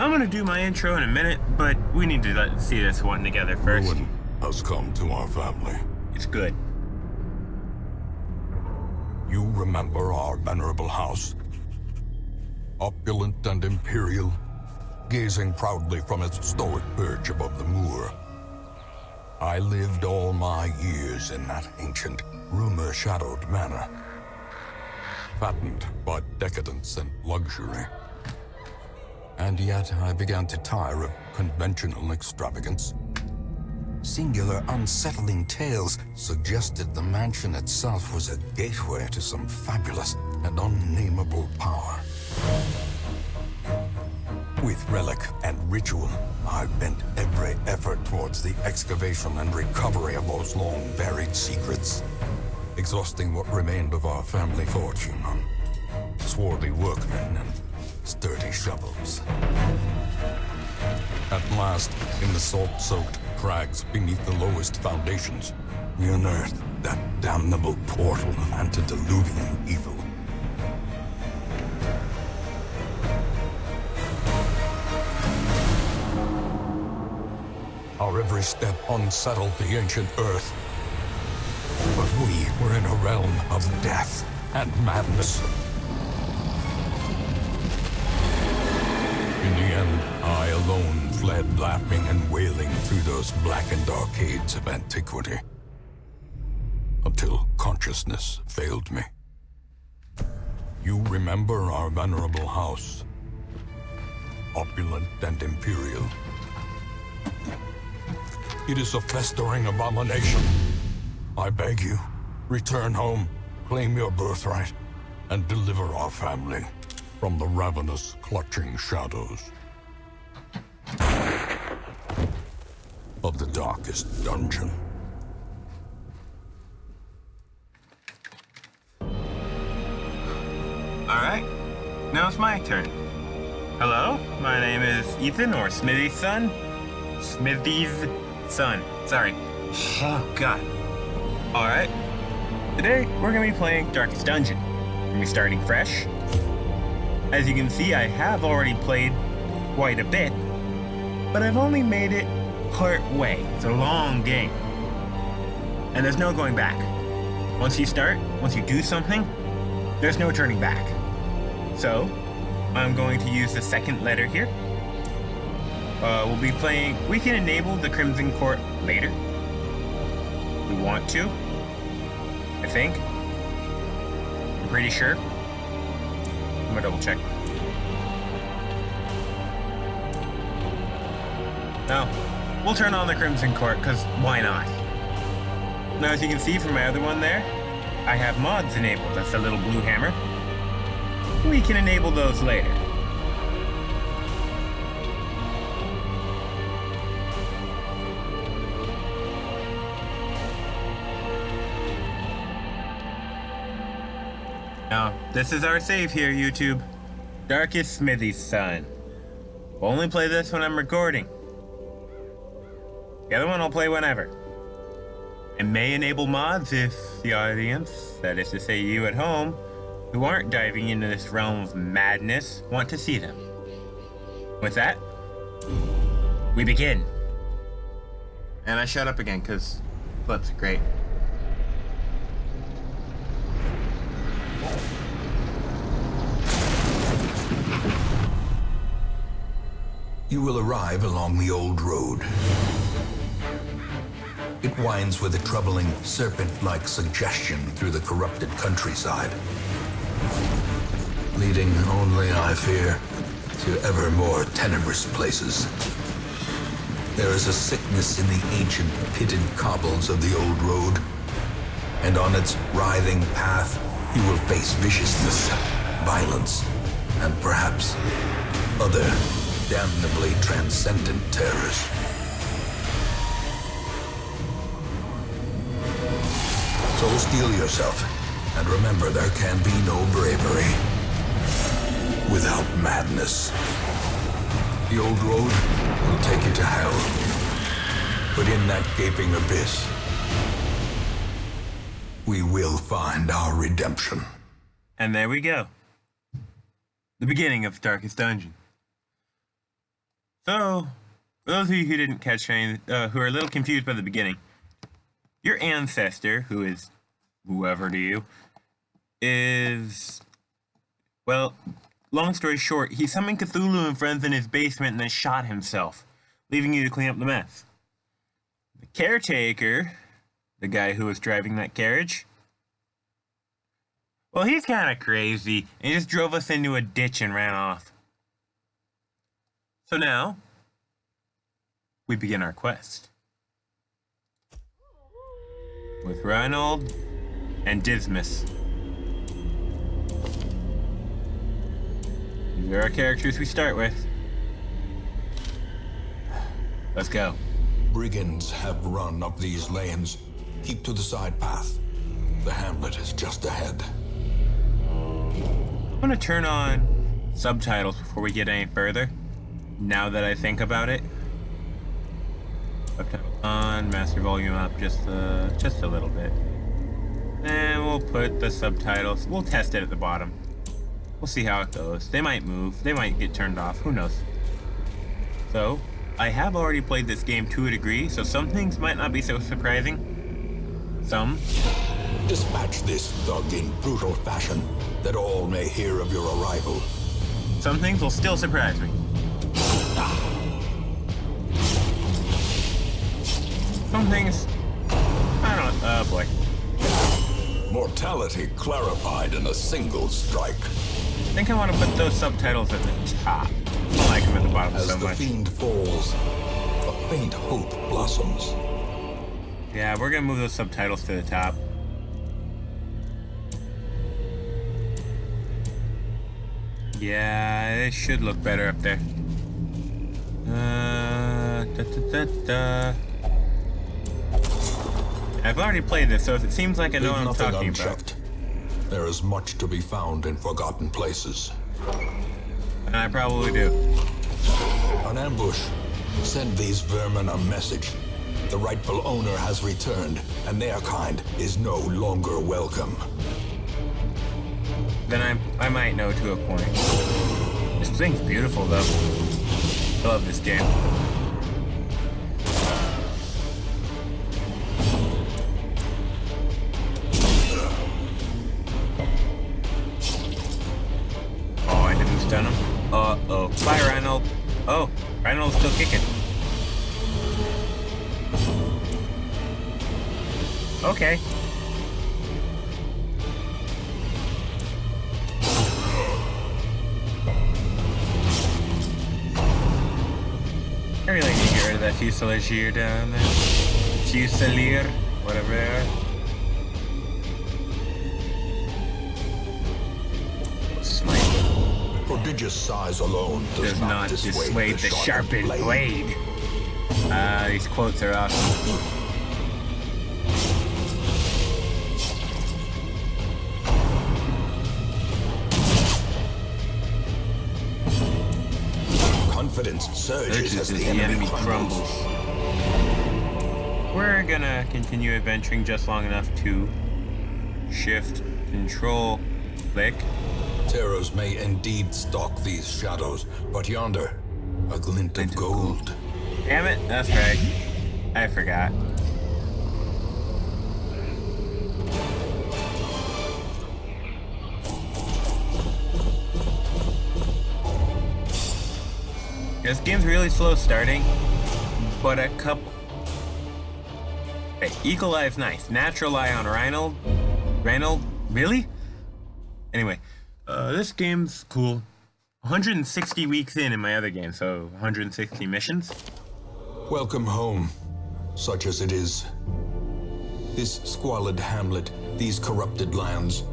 I'm gonna do my intro in a minute, but we need to see this one together first. Ruin has come to our family. It's good. You remember our venerable house? Opulent and imperial, gazing proudly from its stoic perch above the moor. I lived all my years in that ancient, rumor-shadowed manor, fattened by decadence and luxury. And yet I began to tire of conventional extravagance. Singular, unsettling tales suggested the mansion itself was a gateway to some fabulous and unnameable power. With relic and ritual, I bent every effort towards the excavation and recovery of those long-buried secrets, exhausting what remained of our family fortune on swarthy workmen and sturdy shovels. At last, in the salt-soaked crags beneath the lowest foundations, we unearthed that damnable portal of antediluvian evil. Our every step unsettled the ancient earth. But we were in a realm of death and madness. In the end, I alone fled laughing and wailing through those blackened arcades of antiquity, until consciousness failed me. You remember our venerable house, opulent and imperial. It is a festering abomination. I beg you, return home, claim your birthright, and deliver our family from the ravenous, clutching shadows of the darkest dungeon. Alright, now it's my turn. Hello, my name is Ethan, or Smithy's son. Smithy's son, sorry. Oh, God. Alright, today we're gonna be playing Darkest Dungeon. We're gonna be starting fresh. As you can see, I have already played quite a bit, but I've only made it part way. It's a long game, and there's no going back. Once you start, once you do something, there's no turning back. So, I'm going to use the second letter here. We'll be playing, we can enable the Crimson Court later. We want to, I think. I'm pretty sure. I'm gonna double check. No, we'll turn on the Crimson Court, because why not? Now, as you can see from my other one there, I have mods enabled. That's the little blue hammer. We can enable those later. Now, this is our save here, YouTube. Darkest Smithy's son. We'll only play this when I'm recording. The other one I'll play whenever. I may enable mods if the audience, that is to say you at home, who aren't diving into this realm of madness, want to see them. With that, we begin. And I shut up again because clips are great. You will arrive along the old road. It winds with a troubling, serpent-like suggestion through the corrupted countryside, leading only, I fear, to ever more tenebrous places. There is a sickness in the ancient pitted cobbles of the old road, and on its writhing path, you will face viciousness, violence, and perhaps other damnably transcendent terrors. So steel yourself, and remember there can be no bravery without madness. The old road will take you to hell, but in that gaping abyss, we will find our redemption. And there we go. The beginning of Darkest Dungeon. So, for those of you who didn't catch any, who are a little confused by the beginning, your ancestor, who is whoever to you, is, well, long story short, he summoned Cthulhu and friends in his basement and then shot himself, leaving you to clean up the mess. The caretaker, the guy who was driving that carriage, well, he's kind of crazy, and he just drove us into a ditch and ran off. So now, we begin our quest. With Reinhold and Dismas. These are our characters we start with. Let's go. Brigands have run up these lanes. Keep to the side path. The hamlet is just ahead. I'm gonna turn on subtitles before we get any further. Now that I think about it. Subtitles on, master volume up just a little bit. And we'll put the subtitles, we'll test it at the bottom. We'll see how it goes. They might move, they might get turned off, who knows. So, I have already played this game to a degree, so some things might not be so surprising. Some. Dispatch this thug in brutal fashion, that all may hear of your arrival. Some things will still surprise me. Some things, I don't know, oh boy. Mortality clarified in a single strike. I think I want to put those subtitles at the top. I don't like them at the bottom As so the much. fiend falls, a faint hope blossoms. Yeah, we're gonna move those subtitles to the top. Yeah, it should look better up there. I've already played this, so if it seems like I know what I'm Leave nothing talking unchecked. There is much to be found in forgotten places. about. And I probably do. An ambush. Send these vermin a message. The rightful owner has returned, and their kind is no longer welcome. Then I might know to a point. This thing's beautiful, though. I love this game. Oh, I didn't stun him. Uh-oh. Bye, Reinhold. Oh, Reinhold's still kicking. Okay. I really need to get rid of that Fusilier down there. Fusilier, whatever they are. Smite Prodigious size alone does not dissuade the sharpened blade. These quotes are awesome. Confidence surges as the enemy crumbles. We're gonna continue adventuring just long enough to shift, control, click. Terrors may indeed stalk these shadows, but yonder, a glint of gold. Damn it, that's right. I forgot. This game's really slow starting, but a couple... Okay, Eagle Eye's nice. Natural Eye on Reinhold? Really? Anyway, this game's cool. 160 weeks in my other game, so 160 missions. Welcome home, such as it is. This squalid hamlet, these corrupted lands,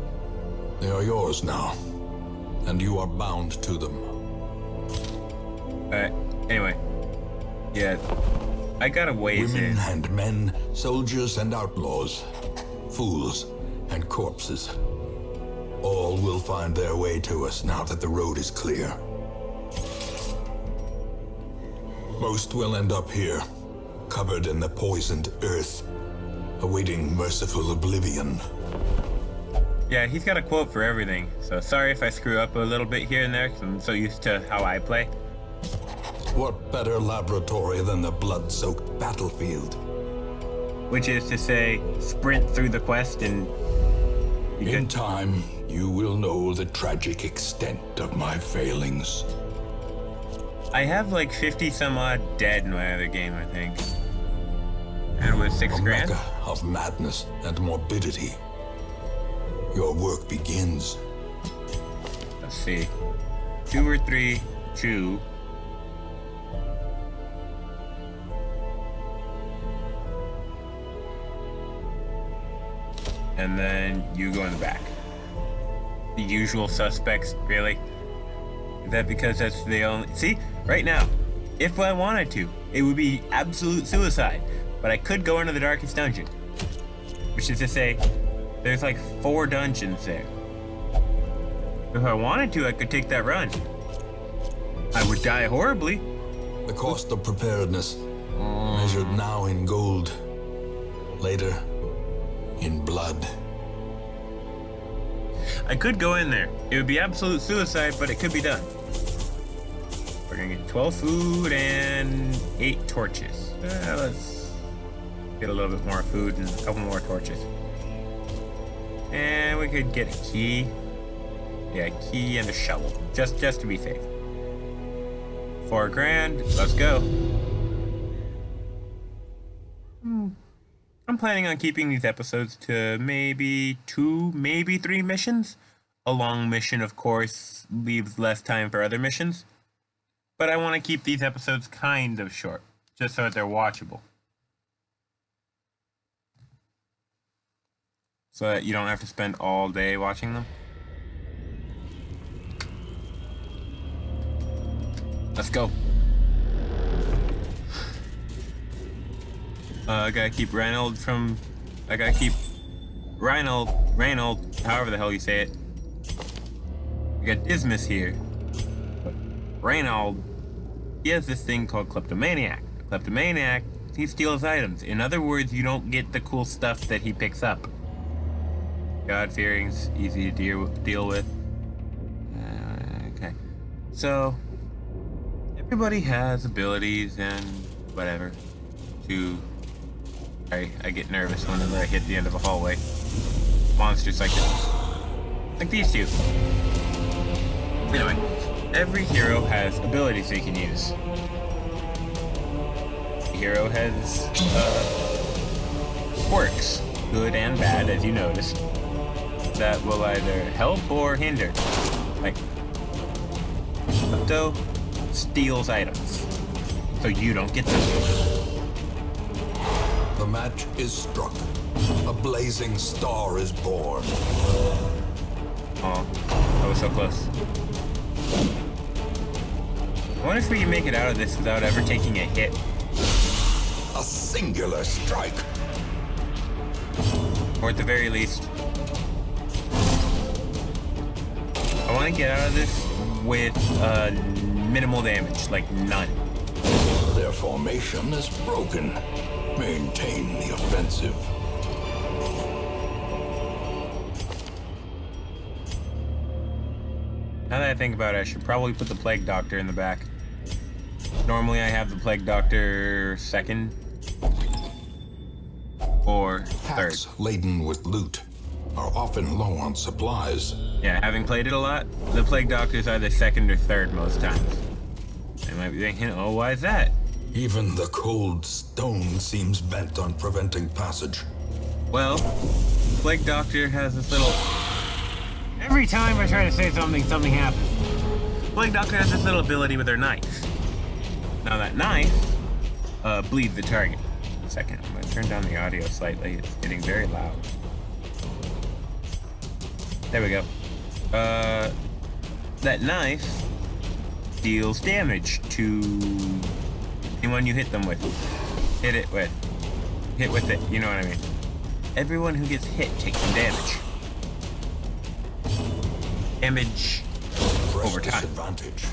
they are yours now, and you are bound to them. Anyway. Yeah, I got a ways Women in. and men, soldiers and outlaws, fools and corpses. All will find their way to us now that the road is clear. Most will end up here, covered in the poisoned earth, awaiting merciful oblivion. Yeah, he's got a quote for everything, so sorry if I screw up a little bit here and there, 'cause I'm so used to how I play. What better laboratory than the blood-soaked battlefield? Which is to say, sprint through the quest and... In time, you will know the tragic extent of my failings. I have like 50 some odd dead in my other game, I think. And it was $6 grand? Mecca of madness and morbidity. Your work begins. Let's see. 2 or 3, 2. And then you go in the back. The usual suspects, really? Is that because that's the only... See, right now, if I wanted to, it would be absolute suicide. But I could go into the darkest dungeon. Which is to say, there's like 4 dungeons there. If I wanted to, I could take that run. I would die horribly. The cost of preparedness, measured now in gold, later in blood. I could go in there. It would be absolute suicide, but it could be done. We're gonna get 12 food and 8 torches. Let's get a little bit more food and a couple more torches. And we could get a key. Yeah, a key and a shovel. Just to be safe. 4 grand. Let's go. I'm planning on keeping these episodes to maybe 2, maybe 3 missions. A long mission, of course, leaves less time for other missions. But I want to keep these episodes kind of short, just so that they're watchable. So that you don't have to spend all day watching them. Let's go. I gotta keep Reynold, however the hell you say it. We got Dismas here. But Reynold, he has this thing called kleptomaniac. Kleptomaniac, he steals items. In other words, you don't get the cool stuff that he picks up. God-fearing's easy to deal with. Okay. So, everybody has abilities and whatever to... I get nervous whenever I hit the end of a hallway. Monsters like this. Like these two. Anyway, every hero has abilities they can use. The hero has quirks, good and bad, as you noticed, that will either help or hinder. Like, Klepto steals items, so you don't get them. The match is struck. A blazing star is born. Oh, that was so close. I wonder if we can make it out of this without ever taking a hit. A singular strike. Or at the very least, I want to get out of this with minimal damage, like none. Their formation is broken. Maintain the offensive. Now that I think about it, I should probably put the Plague Doctor in the back. Normally I have the Plague Doctor second or third. Packs laden with loot are often low on supplies. Yeah, having played it a lot, the Plague Doctor is either second or third most times. I might be thinking, oh, why is that? Even the cold stone seems bent on preventing passage. Well, Plague Doctor has this little... Every time I try to say something, something happens. Plague Doctor has this little ability with her knife. Now that knife bleeds the target. A second, I'm going to turn down the audio slightly. It's getting very loud. There we go. That knife deals damage to anyone you hit them with. Hit with it, you know what I mean. Everyone who gets hit takes some damage. Damage over time. Disadvantage.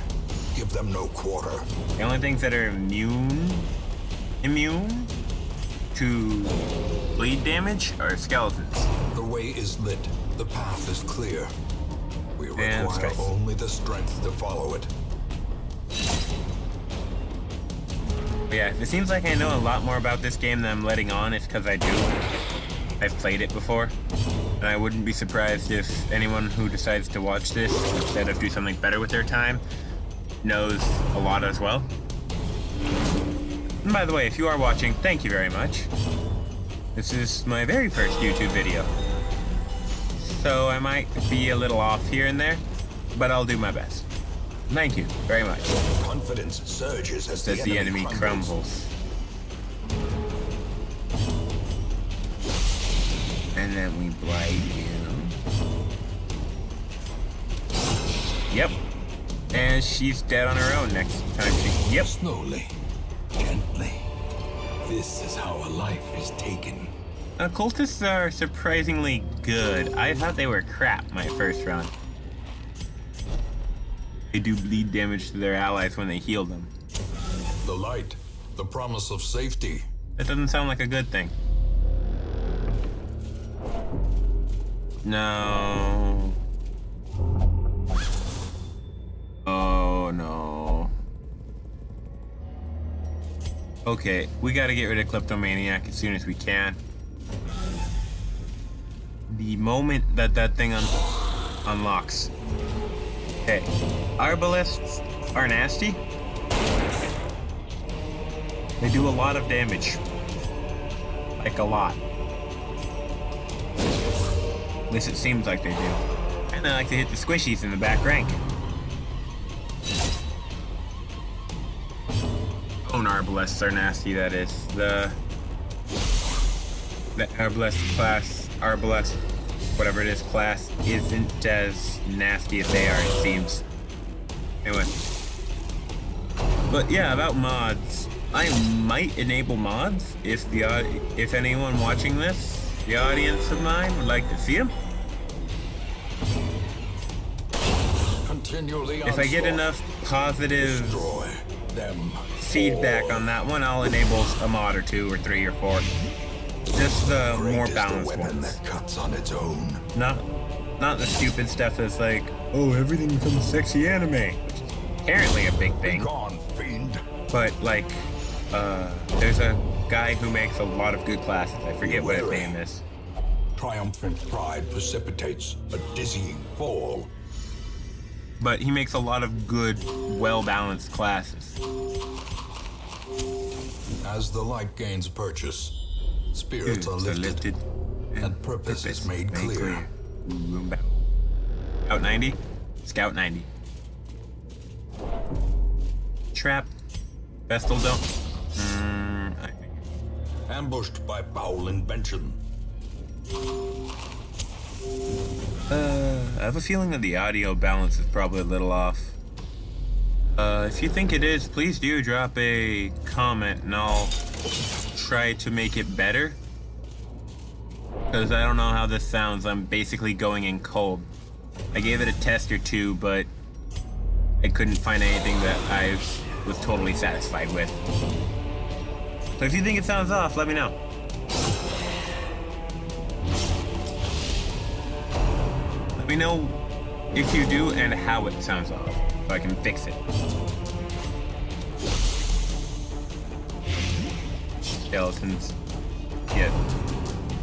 Give them no quarter. The only things that are immune to bleed damage are skeletons. The way is lit. The path is clear. We And require strength. only the strength to follow it. But yeah, it seems like I know a lot more about this game than I'm letting on. It's because I do. I've played it before. And I wouldn't be surprised if anyone who decides to watch this instead of do something better with their time knows a lot as well. And by the way, if you are watching, thank you very much. This is my very first YouTube video. So I might be a little off here and there, but I'll do my best. Thank you very much. Confidence surges as the enemy crumbles. And then we blight him. Yep. And she's dead on her own next time she... Yep. Slowly, gently. This is how a life is taken. Occultists are surprisingly good. I thought they were crap my first run. They do bleed damage to their allies when they heal them. The light, the promise of safety. That doesn't sound like a good thing. No. Oh no. Okay, we gotta get rid of Kleptomaniac as soon as we can. The moment that that thing unlocks. Okay, Arbalists are nasty. They do a lot of damage. Like a lot. At least it seems like they do. And they like to hit the squishies in the back rank. Bone Arbalists are nasty, that is. The Arbalest class, Arbalest, whatever it is, class isn't as nasty as they are, it seems. Anyway. But yeah, about mods. I might enable mods if anyone watching this, the audience of mine, would like to see them. If I get enough positive feedback on that one, I'll enable a mod or 2 or 3 or 4. Just the more balanced ones. That cuts on its own. Not the stupid stuff that's like, oh, everything becomes sexy anime. Which is apparently a big thing. Gone, fiend. But like, there's a guy who makes a lot of good classes. I forget what his name is. Triumphant pride precipitates a dizzying fall. But he makes a lot of good, well-balanced classes. As the light gains purchase, spirits are lifted, and purpose is made clear. Scout 90? Scout 90. Trap. Vestal don't. I think. Ambushed by foul invention. I have a feeling that the audio balance is probably a little off. If you think it is, please do drop a comment and I'll try to make it better. Because I don't know how this sounds. I'm basically going in cold. I gave it a test or 2, but I couldn't find anything that I was totally satisfied with. So if you think it sounds off, let me know. Let me know if you do and how it sounds off, so I can fix it. Skeletons. Yeah.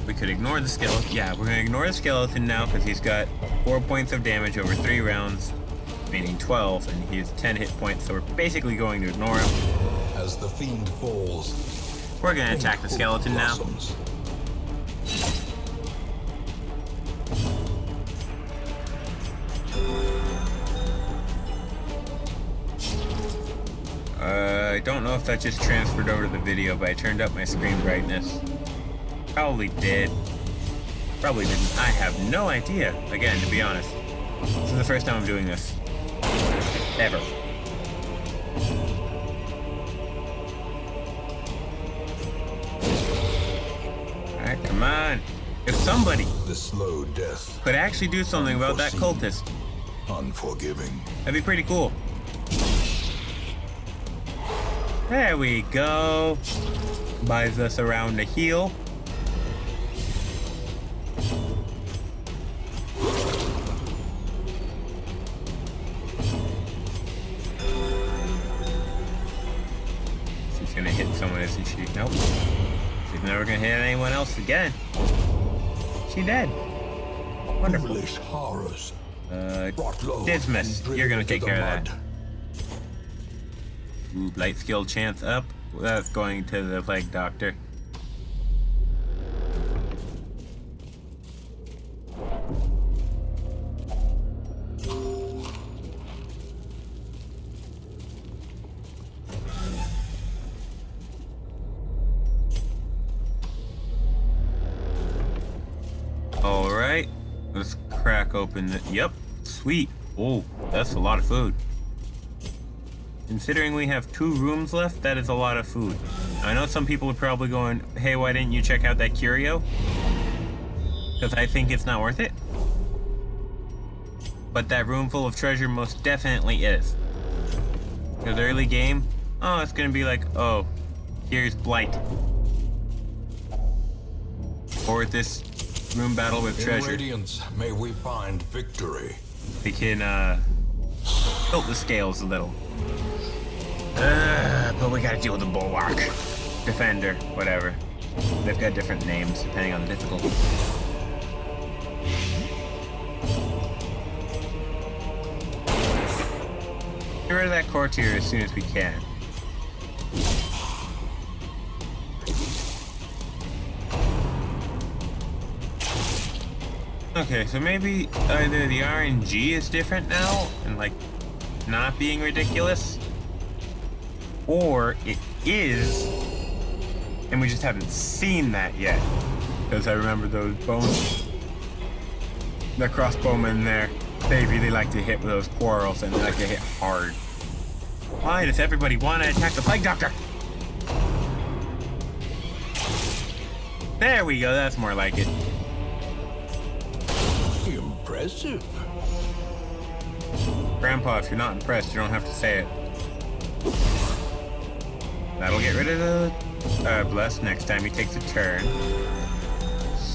We could ignore the skeleton. Yeah, we're gonna ignore the skeleton now because he's got 4 points of damage over 3 rounds, meaning 12, and he has 10 hit points, so we're basically going to ignore him. As the fiend falls, We're gonna attack the skeleton now. I don't know if that just transferred over to the video, but I turned up my screen brightness. Probably did. Probably didn't. I have no idea. Again, to be honest. This is the first time I'm doing this. Ever. Alright, come on. If somebody the slow death could actually do something about that cultist, unforgiving. that'd be pretty cool. There we go. Buys us around a heal. She's gonna hit someone, isn't she? Nope. She's never gonna hit anyone else again. She dead. Wonderful. Foolish horrors. Dismiss. You're gonna take care of that. Mud. Ooh, light skill chance up. That's going to the plague doctor. Alright. Let's crack open the... Yep. Sweet. Oh, that's a lot of food. Considering we have 2 rooms left, that is a lot of food. I know some people are probably going, hey, why didn't you check out that curio? Because I think it's not worth it. But that room full of treasure most definitely is. Because early game, oh, it's going to be like, oh, here's Blight. Or this room battle with treasure. In Radiance, may we find victory. We can, tilt the scales a little. But we gotta deal with the Bulwark. Defender, whatever. They've got different names depending on the difficulty. Get rid of that courtier as soon as we can. Okay, so maybe either the RNG is different now and like not being ridiculous, or it is and we just haven't seen that yet. Because I remember those bones, the crossbowmen there, they really like to hit with those quarrels and they like to hit hard. Why does everybody want to attack the plague doctor? There we go, that's more like it. Impressive. Grandpa, if you're not impressed, you don't have to say it. That'll get rid of the bless next time he takes a turn.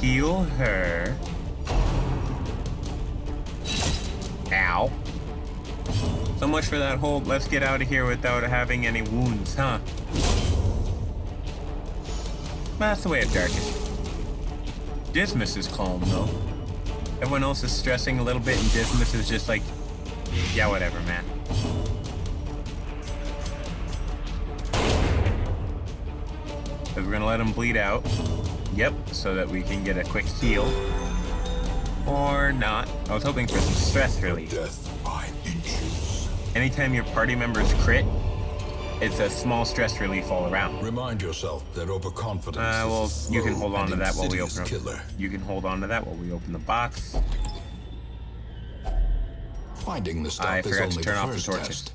Heal her. Ow. So much for that whole let's get out of here without having any wounds, huh? That's the way of darkness. Dismiss is calm, though. Everyone else is stressing a little bit, and Dismiss is just like, yeah, whatever, man. Because we're gonna let him bleed out. Yep, so that we can get a quick heal. Or not. I was hoping for some stress relief. Death by inches. Anytime your party members crit, it's a small stress relief all around. Remind yourself that overconfidence Well, is a you can slow hold on to and that while we insidious open killer. You can hold on to that while we open the box. Finding the I stuff is forgot to only turn the off the first torches. test.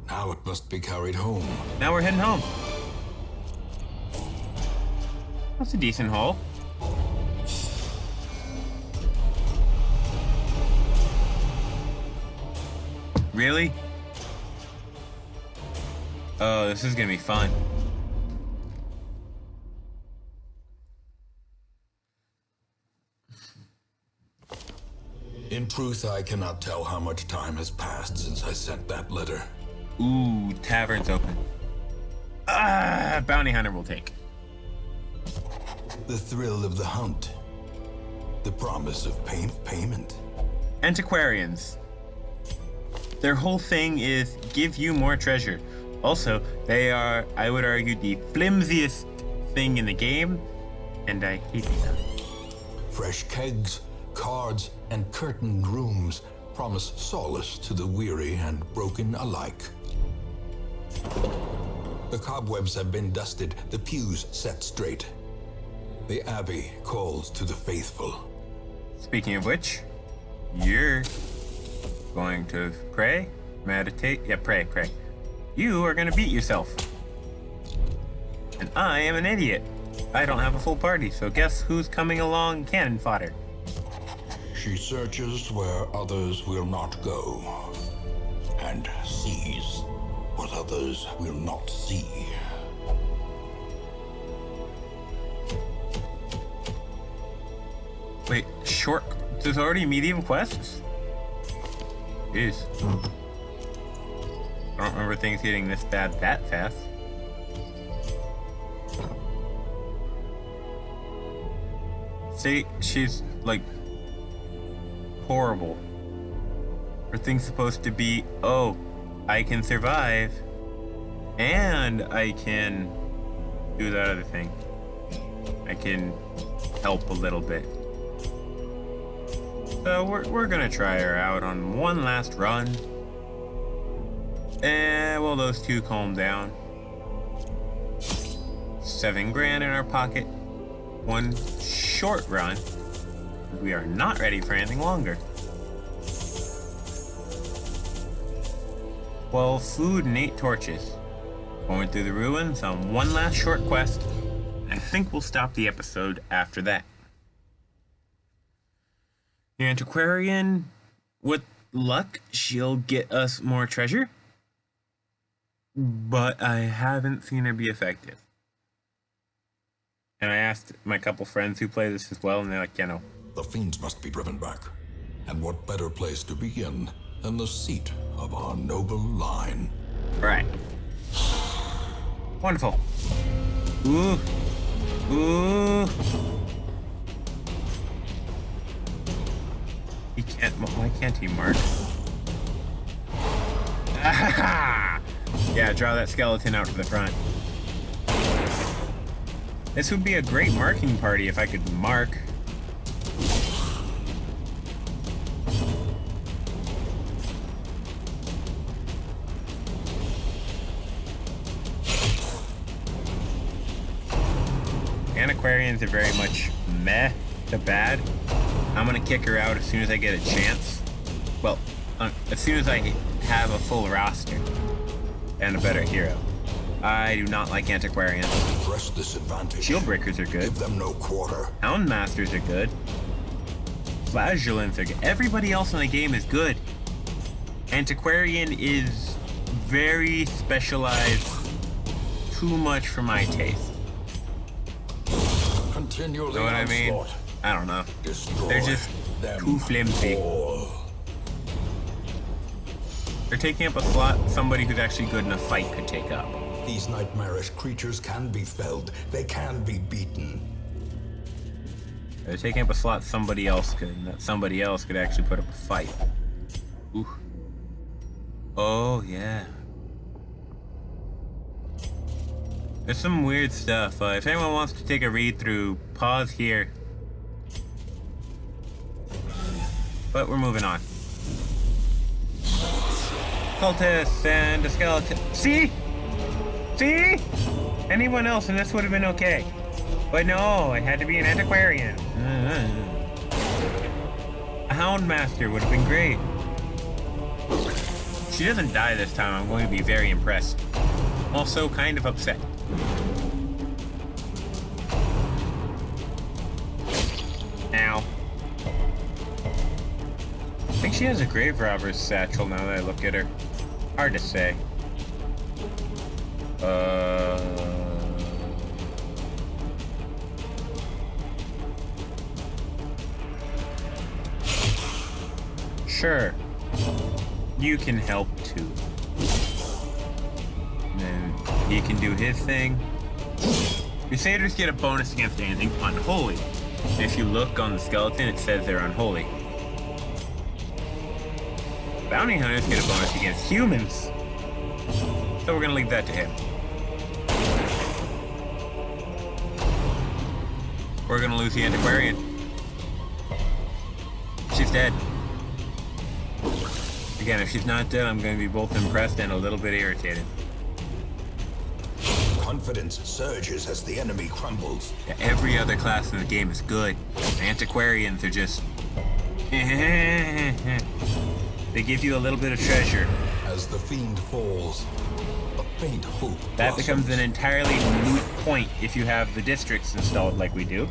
Now it must be carried home. Now we're heading home. That's a decent haul. Really? Oh, this is gonna be fun. In truth, I cannot tell how much time has passed since I sent that letter. Ooh, tavern's open. Ah, bounty hunter will take. The thrill of the hunt. The promise of payment. Antiquarians. Their whole thing is give you more treasure. Also, they are, I would argue, the flimsiest thing in the game, and I hate them. Fresh kegs, cards, and curtained rooms promise solace to the weary and broken alike. The cobwebs have been dusted, the pews set straight. The abbey calls to the faithful. Speaking of which, you're going to pray, meditate. Yeah, pray. You are going to beat yourself. And I am an idiot. I don't have a full party, so guess who's coming along cannon fodder? She searches where others will not go, and sees what others will not see. Wait, short? There's already medium quests? Jeez. I don't remember things getting this bad that fast. See, she's like horrible. Her thing's supposed to be, oh, I can survive and I can do that other thing. I can help a little bit. So we're gonna try her out on one last run. And will those two calm down? $7 grand in our pocket. One short run. We are not ready for anything longer. 12 food and 8 torches. Going through the ruins on one last short quest. I think we'll stop the episode after that. The antiquarian, with luck, she'll get us more treasure. But I haven't seen her be effective. And I asked my couple friends who play this as well, and they're like, yeah, no. The fiends must be driven back. And what better place to begin than the seat of our noble line? Right. Wonderful. Ooh. Ooh. He can't, why can't he mark? Yeah, draw that skeleton out to the front. This would be a great marking party if I could mark. Antiquarians are very much meh to bad. I'm gonna kick her out as soon as I get a chance. Well, as soon as I have a full roster and a better hero. I do not like antiquarians. Press this advantage. Shield breakers are good. Give them no quarter. Hound masters are good. Flagellants are good. Everybody else in the game is good. Antiquarian is very specialized. Too much for my taste. Continue the Know what I mean? onslaught. I don't know. Destroy They're just them too flimsy. all. They're taking up a slot somebody who's actually good in a fight could take up. These nightmarish creatures can be felled. They can be beaten. They're taking up a slot somebody else could, and that somebody else could actually put up a fight. Ooh. Oh, yeah. There's some weird stuff. If anyone wants to take a read through, pause here. But we're moving on. Cultists and a skeleton. See? See? Anyone else and this would have been okay. But no, it had to be an antiquarian. A hound master would have been great. She doesn't die this time. I'm going to be very impressed. Also kind of upset. Ow. I think she has a grave robber's satchel now that I look at her. Hard to say. Sure. You can help too. And then he can do his thing. Crusaders get a bonus against anything unholy. And if you look on the skeleton, it says they're unholy. Bounty hunters get a bonus against humans. So we're gonna leave that to him. We're gonna lose the antiquarian. She's dead. Again, if she's not dead, I'm gonna be both impressed and a little bit irritated. Confidence surges as the enemy crumbles. Yeah, every other class in the game is good. Antiquarians are just... They give you a little bit of treasure. As the fiend falls, a faint hope That blossoms. becomes an entirely moot point if you have the districts installed like we do.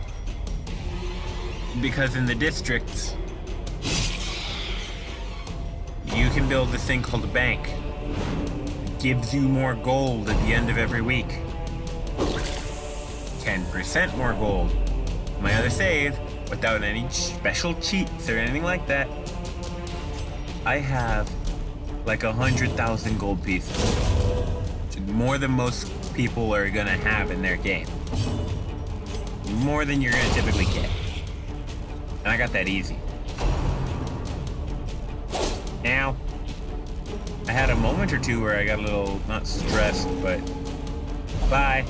Because in the districts, you can build this thing called a bank. It gives you more gold at the end of every week. 10% more gold. My other save, without any special cheats or anything like that, I have like 100,000 gold pieces. Which is more than most people are gonna have in their game. More than you're gonna typically get. And I got that easy. Now, I had a moment or two where I got a little, not stressed, but bye.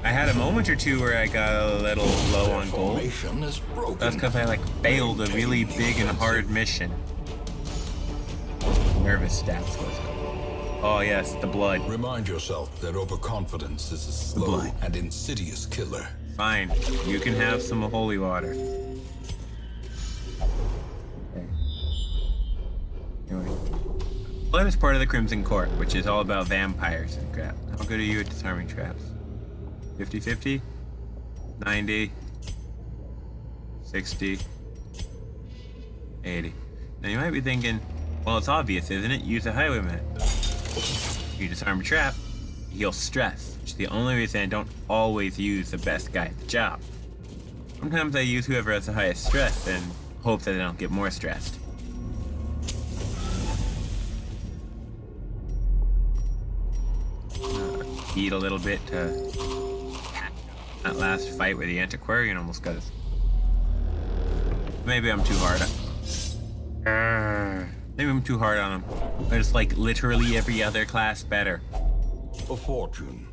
I had a moment or two where I got a little low on gold. That's because I failed a really big and hard mission. Nervous stats was it. Oh yes, the blood. Remind yourself that overconfidence is a slow and insidious killer. Fine, you can have some holy water. Okay. Anyway. Blood is part of the Crimson Court, which is all about vampires and crap. How good are you at disarming traps? 50-50? 90? 60? 80. Now you might be thinking, well, it's obvious, isn't it? Use a highwayman. You disarm a trap, you heal stress, which is the only reason I don't always use the best guy at the job. Sometimes I use whoever has the highest stress and hope that I don't get more stressed. Eat a little bit to that last fight where the antiquarian almost got us. Maybe I'm too hard on maybe I'm too hard on him. I just like literally every other class better. A fortune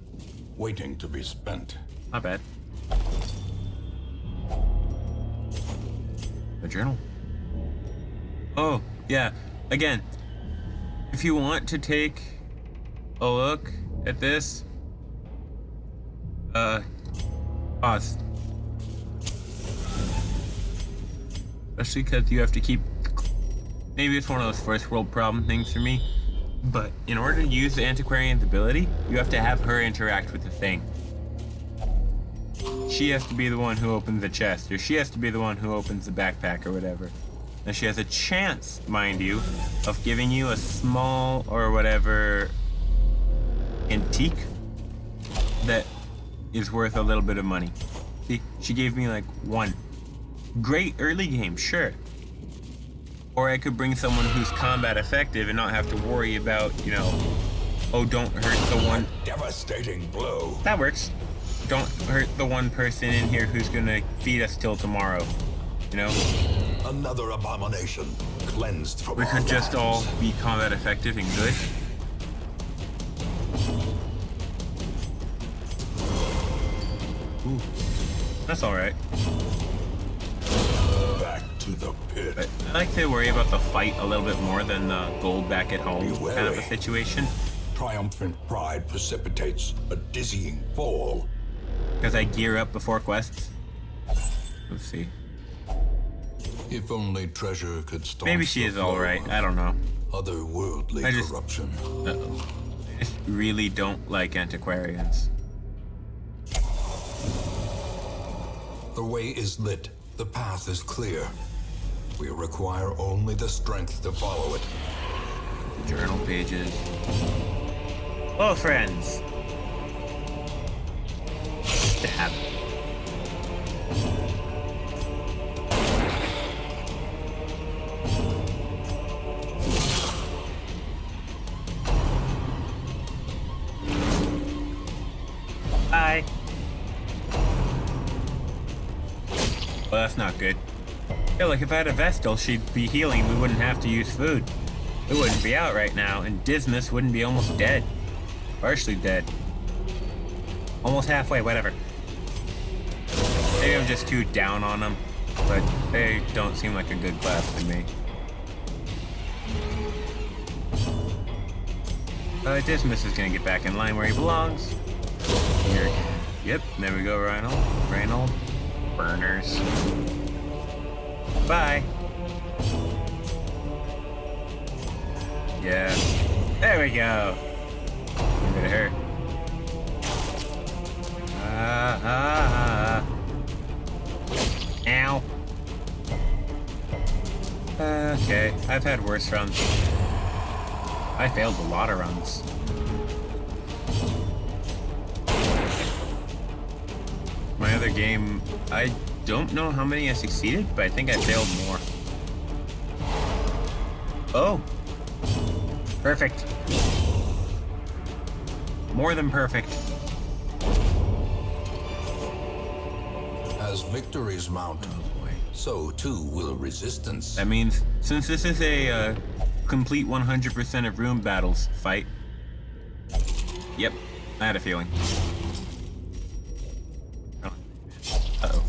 waiting to be spent. Not bad. A journal. Oh, yeah. Again, if you want to take a look at this, pause. Especially because you have to keep... Maybe it's one of those first world problem things for me, but in order to use the antiquarian's ability, you have to have her interact with the thing. She has to be the one who opens the chest, or she has to be the one who opens the backpack or whatever. Now she has a chance, mind you, of giving you a small or whatever antique that is worth a little bit of money. See, she gave me like one. Great early game, sure. Or I could bring someone who's combat effective and not have to worry about, you know, oh, don't hurt the one. Devastating blow. That works. Don't hurt the one person in here who's gonna feed us till tomorrow. You know? Another abomination cleansed from We could just all be combat effective and good. Ooh. That's alright. Back to the pit. But I like to worry about the fight a little bit more than the gold back at home kind of a situation. Triumphant pride precipitates a dizzying fall. Because I gear up before quests. Let's see. If only treasure could stop. Maybe she is alright. I don't know. Otherworldly corruption. Uh-oh. I just really don't like antiquarians. The way is lit. The path is clear. We require only the strength to follow it. Journal pages. Hello, friends. Stab. Bye. Well, that's not good. Yeah, like if I had a Vestal, she'd be healing. We wouldn't have to use food. We wouldn't be out right now, and Dismas wouldn't be almost dead. Partially dead. Almost halfway, whatever. Maybe I'm just too down on them, but they don't seem like a good class to me. Dismas is gonna get back in line where he belongs. Here. Yep, there we go, Reynold. Burners. Bye. Yeah. There we go. Get rid of her. Ow. Okay, I've had worse runs. I failed a lot of runs. My other game, I don't know how many I succeeded, but I think I failed more. Oh. Perfect. More than perfect. As victories mount, so too will resistance. That means, since this is a complete 100% of room battles fight. Yep, I had a feeling. Oh. Uh-oh.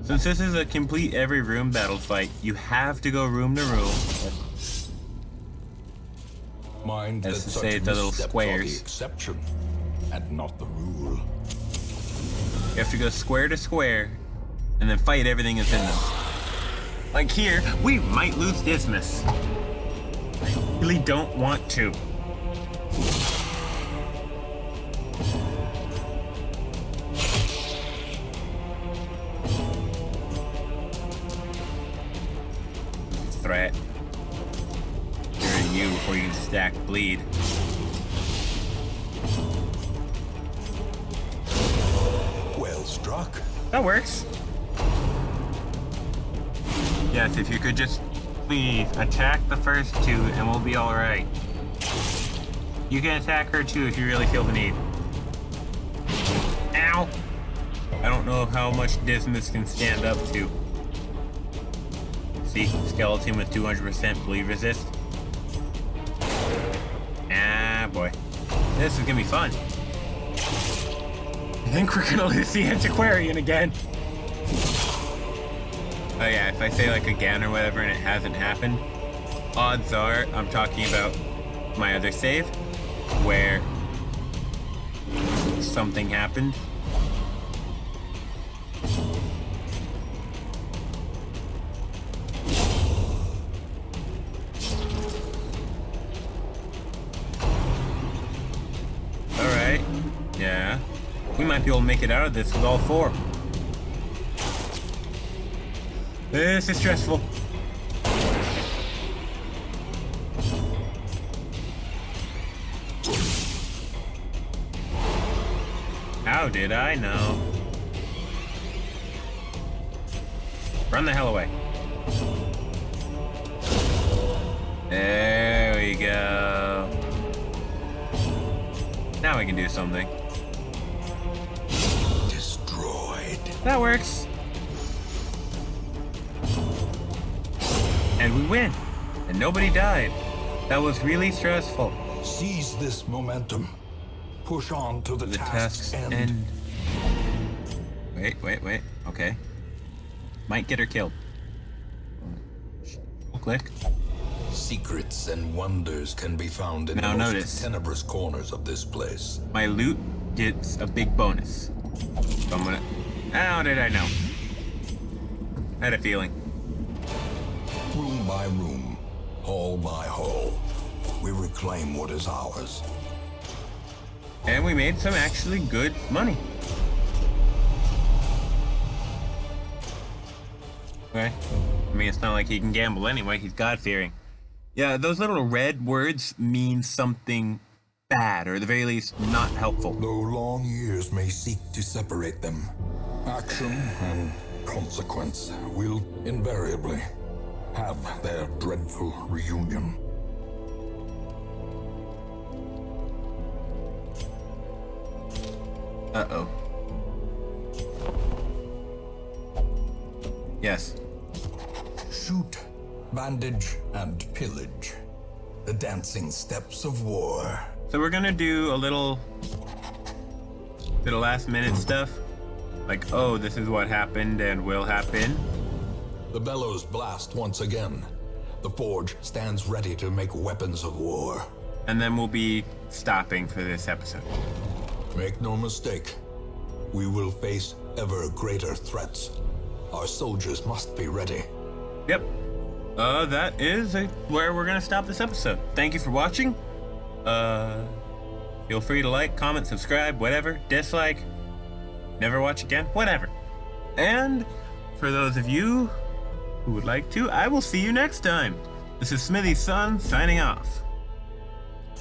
Since this is a complete every room battle fight, you have to go room to room. Mind As that to say, such the little missteps are the squares. exception, and not the rule. You have to go square to square, and then fight everything that's in them. Like here, we might lose Dismas. I really don't want to. Threat. You're you before you stack bleed. Well struck. That works. Yes, if you could just please attack the first two and we'll be alright. You can attack her too if you really feel the need. Ow! I don't know how much Dismas can stand up to. See, skeleton with 200% bleed resist. Ah, boy. This is gonna be fun. I think we're gonna lose the antiquarian again. Oh yeah, if I say like again or whatever and it hasn't happened, odds are I'm talking about my other save where something happened. Alright, yeah. We might be able to make it out of this with all four. This is stressful. How did I know? Run the hell away. There we go. Now I can do something. Destroyed. That works. And we win. And nobody died. That was really stressful. Seize this momentum. Push on to the task's end. Wait. Okay. Might get her killed. Click. Secrets and wonders can be found in Now the most notice. tenebrous corners of this place. My loot gets a big bonus. So I'm gonna... How did I know? I had a feeling. Room by room, hall by hall, we reclaim what is ours. And we made some actually good money. Okay. I mean, it's not like he can gamble anyway. He's God-fearing. Yeah, those little red words mean something bad, or at the very least, not helpful. Though long years may seek to separate them, action and consequence will invariably have their dreadful reunion. Uh-oh. Yes. Shoot, bandage, and pillage. The dancing steps of war. So we're gonna do a little bit of last minute stuff. Like, oh, this is what happened and will happen. The bellows blast once again. The forge stands ready to make weapons of war. And then we'll be stopping for this episode. Make no mistake, we will face ever greater threats. Our soldiers must be ready. Yep. That is where we're gonna stop this episode. Thank you for watching. Feel free to like, comment, subscribe, whatever, dislike, never watch again, whatever. And for those of you who would like to, I will see you next time. This is Smithy's son signing off.